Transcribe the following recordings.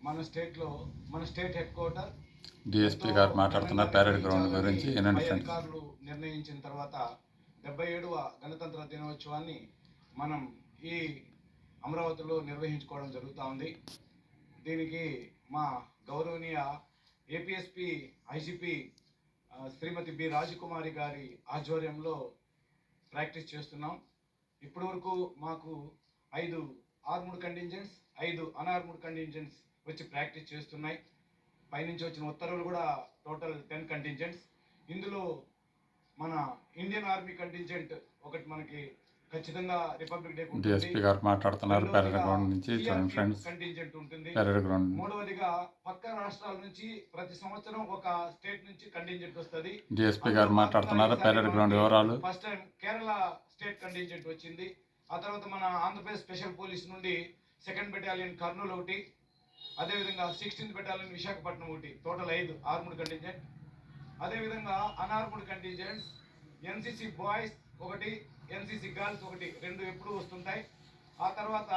మన స్టేట్లో మన స్టేట్ హెడ్ క్వార్టర్ డిఎస్పీ గారు మాట్లాడుతున్నారు ప్యారెడ్ గ్రౌండ్ గురించి. అధికారులు నిర్ణయించిన తర్వాత 77వ గణతంత్ర దినోత్సవాన్ని మనం ఈ అమరావతిలో నిర్వహించుకోవడం జరుగుతూ ఉంది. దీనికి మా గౌరవనీయ ఏపీఎస్పీ ఐజీపీ శ్రీమతి బి రాజకుమారి గారి ఆధ్వర్యంలో ప్రాక్టీస్ చేస్తున్నాం. ఇప్పటి వరకు మాకు 5 ఆర్మ్డ్ కంటింజెంట్స్ 5 అన్ఆర్మ్డ్ కంటింజెంట్స్ వచ్చి ప్రాక్టీస్ చేస్తున్నాయి. పైనుంచి వచ్చిన ఉత్తర్వులు కూడా టోటల్ 10 కంటింజెంట్స్. ఇందులో మన ఇండియన్ ఆర్మీ కంటింజెంట్ ఒకటి మనకి ఖచ్చితంగా రిపబ్లిక్ డే డిఎస్పీ గారు మాట్లాడుతున్నారు ప్యారెడ్ గ్రౌండ్ నుంచి. కంటింజెంట్ ఉంటుంది. మూడవదిగా పక్క రాష్ట్రాల నుంచి ప్రతి సంవత్సరం ఒక స్టేట్ నుంచి కంటింజెంట్ వస్తుంది. డిఎస్పీ గారు మాట్లాడుతున్నారు ప్యారెడ్ గ్రౌండ్ వివరాలు. First time Kerala state contingent వచ్చింది. ఆ తర్వాత మన ఆంధ్రప్రదేశ్ స్పెషల్ పోలీస్ నుండి 2nd బెటాలియన్ కర్నూలు ఒకటి, అదేవిధంగా 16th బెటాలియన్ విశాఖపట్నం ఒకటి, టోటల్ 5 ఆర్మ్డ్ కంటింజెంట్. అదేవిధంగా అన్ఆర్మ్డ్ కంటింజెంట్స్ ఎన్సీసీ బాయ్స్ ఒకటి, ఎన్సీసీ గర్ల్స్ ఒకటి, 2 ఎప్పుడు వస్తుంటాయి. ఆ తర్వాత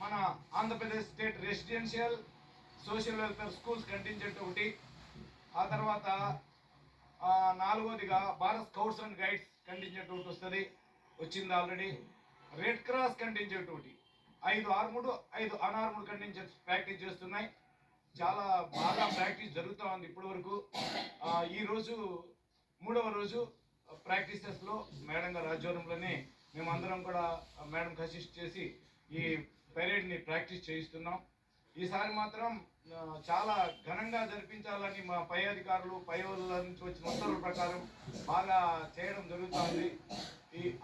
మన Andhra Pradesh state residential social welfare schools contingent ఒకటి. ఆ తర్వాత 4వదిగా Bharat scouts and guides contingent ఒకటి వచ్చింది ఆల్రెడీ. రెడ్ క్రాస్ కంటింజెంట్ ఒకటి. 5 ఆర్మ్డ్ 5 అన్ఆర్మ్డ్ కంటింజెంట్స్ ప్రాక్టీస్ చేస్తున్నాయి. చాలా బాగా ప్రాక్టీస్ జరుగుతూ ఉంది ఇప్పటి వరకు. ఈరోజు 3వ రోజు ప్రాక్టీసెస్లో మేడం గారి ఆధ్వర్యంలోనే మేమందరం కూడా మేడం అసిస్ట్ చేసి ఈ పెరేడ్ని ప్రాక్టీస్ చేయిస్తున్నాం. ఈసారి మాత్రం చాలా ఘనంగా జరిపించాలని మా పై అధికారులు పై వాళ్ళ నుంచి వచ్చిన ఉత్తర్వుల ప్రకారం బాగా చేయడం జరుగుతుంది.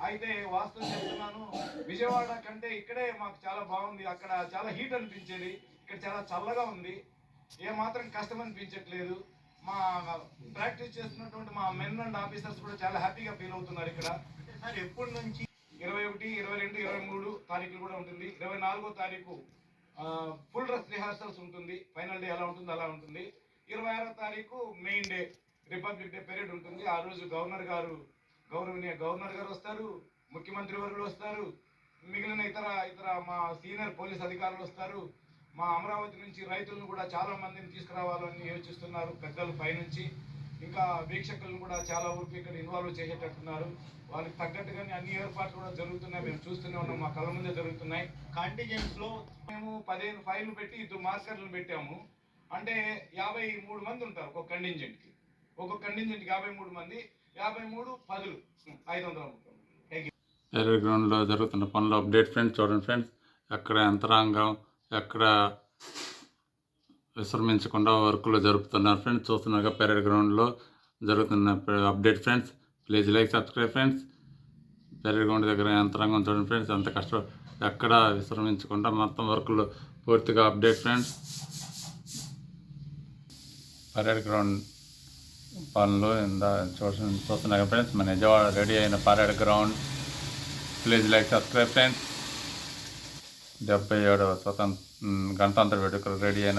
అయితే వాస్తవం చెప్తున్నాను, విజయవాడ కంటే ఇక్కడే మాకు చాలా బాగుంది. అక్కడ చాలా హీట్ అనిపించేది, ఇక్కడ చాలా చల్లగా ఉంది. ఏమాత్రం కష్టం అనిపించట్లేదు. మా ప్రాక్టీస్ చేస్తున్నటువంటి మా మెన్ అండ్ ఆఫీసర్స్ కూడా చాలా హ్యాపీగా ఫీల్ అవుతున్నారు. ఇక్కడ సార్ ఎప్పటి నుంచి 21, 22, 23 తారీఖులు కూడా ఉంటుంది. 24వ తారీఖు ఫుల్ డ్రెస్ రిహార్సల్స్ ఉంటుంది. ఫైనల్ డే ఎలా ఉంటుందో అలా ఉంటుంది. 26వ తారీఖు main day republic day period ఉంటుంది. ఆ రోజు గౌరవనీయ గవర్నర్ గారు వస్తారు, ముఖ్యమంత్రి వర్యులు వస్తారు, మిగిలిన ఇతర మా సీనియర్ పోలీస్ అధికారులు వస్తారు. మా అమరావతి నుంచి రైతులను కూడా చాలా మందిని తీసుకురావాలని యోచిస్తున్నారు పెద్దలు పైనుంచి. ఇంకా వీక్షకులను కూడా చాలా వరకు ఇక్కడ ఇన్వాల్వ్ చేసేటట్టున్నారు. వాళ్ళకి తగ్గట్టుగానే అన్ని ఏర్పాట్లు కూడా జరుగుతున్నాయి. మేము చూస్తూనే ఉన్నాం, మా కళ్ళ ముందే జరుగుతున్నాయి. కాంటింజెంట్స్లో మేము 15 ఫైళ్లు పెట్టి 2 మార్కర్లు పెట్టాము. అంటే 53 మంది ఉంటారు ఒక్కొక్క కంటింజెంట్కి. ఒక్కొక్క కంటింజెంట్కి 53 మంది, 53 10 500. పెరేడ్ గ్రౌండ్లో జరుగుతున్న పనులు అప్డేట్ ఫ్రెండ్స్ చూడండి ఫ్రెండ్స్. ఎక్కడ యంత్రాంగం ఎక్కడ విశ్రమించకుండా వర్కులు జరుపుతున్నారు ఫ్రెండ్స్. చూస్తున్నారుగా పెరేడ్ గ్రౌండ్లో జరుగుతున్న update friends. Please like subscribe friends. Parade ground దగ్గర యంత్రాంగం చూడండి ఫ్రెండ్స్, ఎంత కష్టం, ఎక్కడ విశ్రమించకుండా మొత్తం వర్కులు పూర్తిగా అప్డేట్ ఫ్రెండ్స్. పెరేడ్ గ్రౌండ్ పనులు చూస్తున్నారు ఫ్రెండ్స్. మన విజయవాడ రెడీ అయిన parade ground. Please like subscribe friends. 77వ గణతంత్ర వేడుకలు రెడీ అయిన